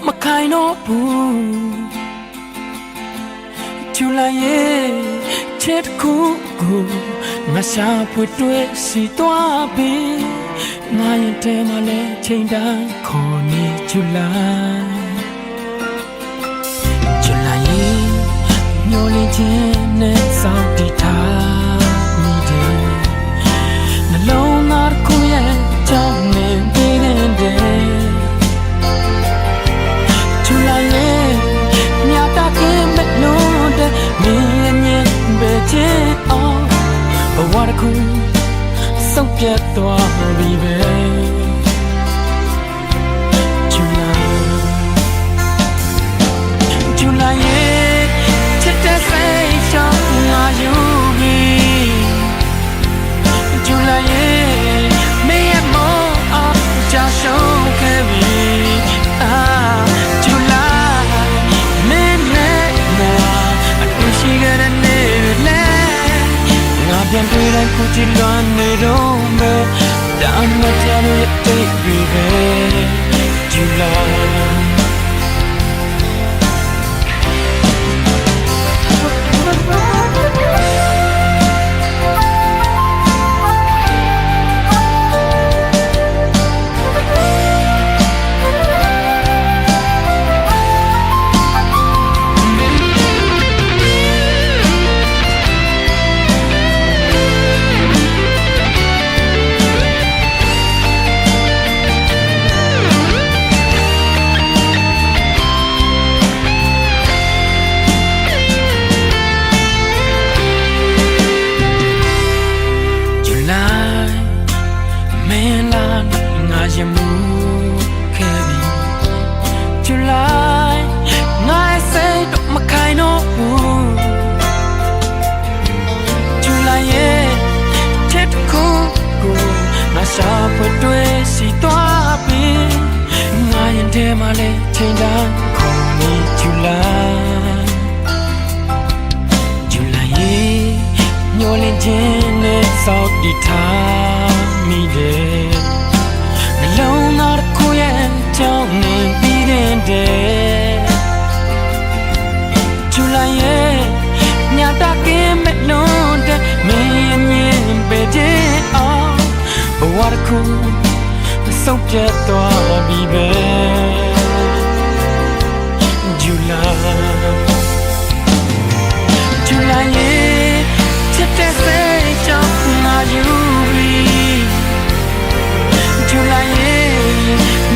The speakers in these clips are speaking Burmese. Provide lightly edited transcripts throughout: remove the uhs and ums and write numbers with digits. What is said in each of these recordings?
မခိုင်တော့ဘူးဂျူလိုက်ရဲ့ချစ်ခုကိုငါရှာဖွေတွေ့စီသွားပြီငါရင်တဲမှာလဲချိန်တိုင်းခေါ်နေဂျူလိုက်ရဲ့မျောလင်းခြင်းနဲ့စောင့်တည်ထားမိတယ်နှလုံးသားတစ်ခုရဲ့ကြောင့်နေပြီးတဲ့ဂျူလိုက်ရဲ့မြတ်တာကင်းမဲ့လို့တဲ့မင်းရဲ့ပဲချစ်အောင်ဘဝတစ်ခုဆုံးဖြတ်သွားပြီပဲဂျူလိုက်ရဲ့ချစ်တဲ့စိတ်ချောင်းငါယူပြီဂျူလိုက်ရဲ့မင်းရဲ့မောအောင်ကြာရှုံးခဲ့ပြီဂျူလိုက်မင်းနဲ့ငါအတူရှိခဲ့တဲ့နေ့လဲငါပြန်တွေ့တိုင်းကိုကြည့်လွန်နေတော့မယ်ဒါမှမဟုတ်ရဲ့တိတ်ပြီပဲဂျူလိုက်ရမှုခဲ့ပြီဂျူလိုက်ငါစိတ်တော့မခိုင်တော့ဘူးဂျူလိုက်ရဲ့ချစ်ခုကိုငါရှာဖွေတွေ့စီသွားပြီငါရင်ထဲမှာလဲချိန်တိုင်းခေါ်နေဂျူလိုက်ရဲ့ညှို့လင်းခြင်းနဲ့စောင့်တည်ထားမိတယ်လုံးသားတစ်ခုရဲ့ကြောင့်နေပြီးတဲ့ဂျူလိုက်ရဲ့ညတာကင်းမဲ့လို့တဲ့မင်းရဲ့ပဲတဲ့အောင်ဘဝတစ်ခုဆုံးဖြတ်သွားပြီပဲဂျူလိုက်ရဲ့ချစ်တဲ့စိတ်ကြောင့်ငါယူပြီဂျူလိုက်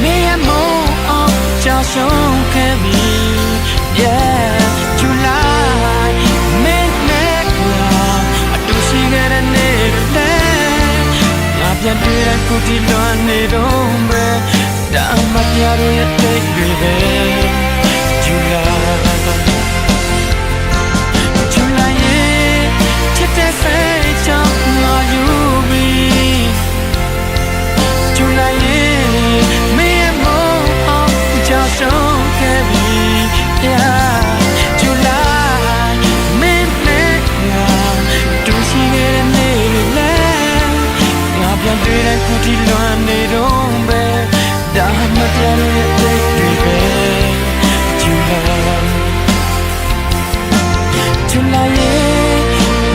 မင်းရဲ့မောအောင်ကြာရှုံးခဲ့ပြီ Yeah ဂျူလိုက်မင်းနဲ့ငါအတူရှိခဲ့တဲ့နေ့တွေငါပြန်တွေ့တဲ့ခုဒီလွန်နေတော့မယ်ဒါမှပြရရဲ့တိတ်တွေပဲဂျူလိုက်ရဲ့ချစ်တဲ့စိတ်ကြောင့်ငါယူပြီဂျူလိုက်ရှုံးခဲ့ပြီဂျူလိုက်မင်းနဲ့ငါတူရှိခဲ့တဲ့နေ့လဲငါပြန်တွေ့တဲ့ခုဒီလွန်နေတော့ပဲဒါမှမပြရရဲ့တိတ်တွေပဲဂျူလိုက်ရဲ့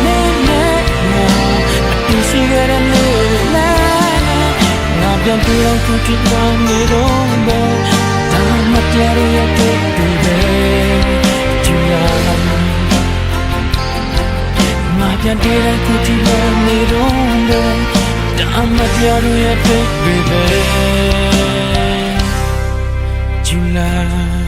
မင်းနဲ့ငါတူရှိခဲ့တဲ့နေ့လဲငါပြန်တွေ့တဲ့ခုဒီလွန်နေတော့ပဲမပြရရဲ့တိတ်တွေပဲဂျူလိုက်ငါပြန်တွေ့တဲ့ခုဒီလွန်နေတော့ပဲဒါမှပြရရဲ့တိတ်တွေပဲဂျူလိုက်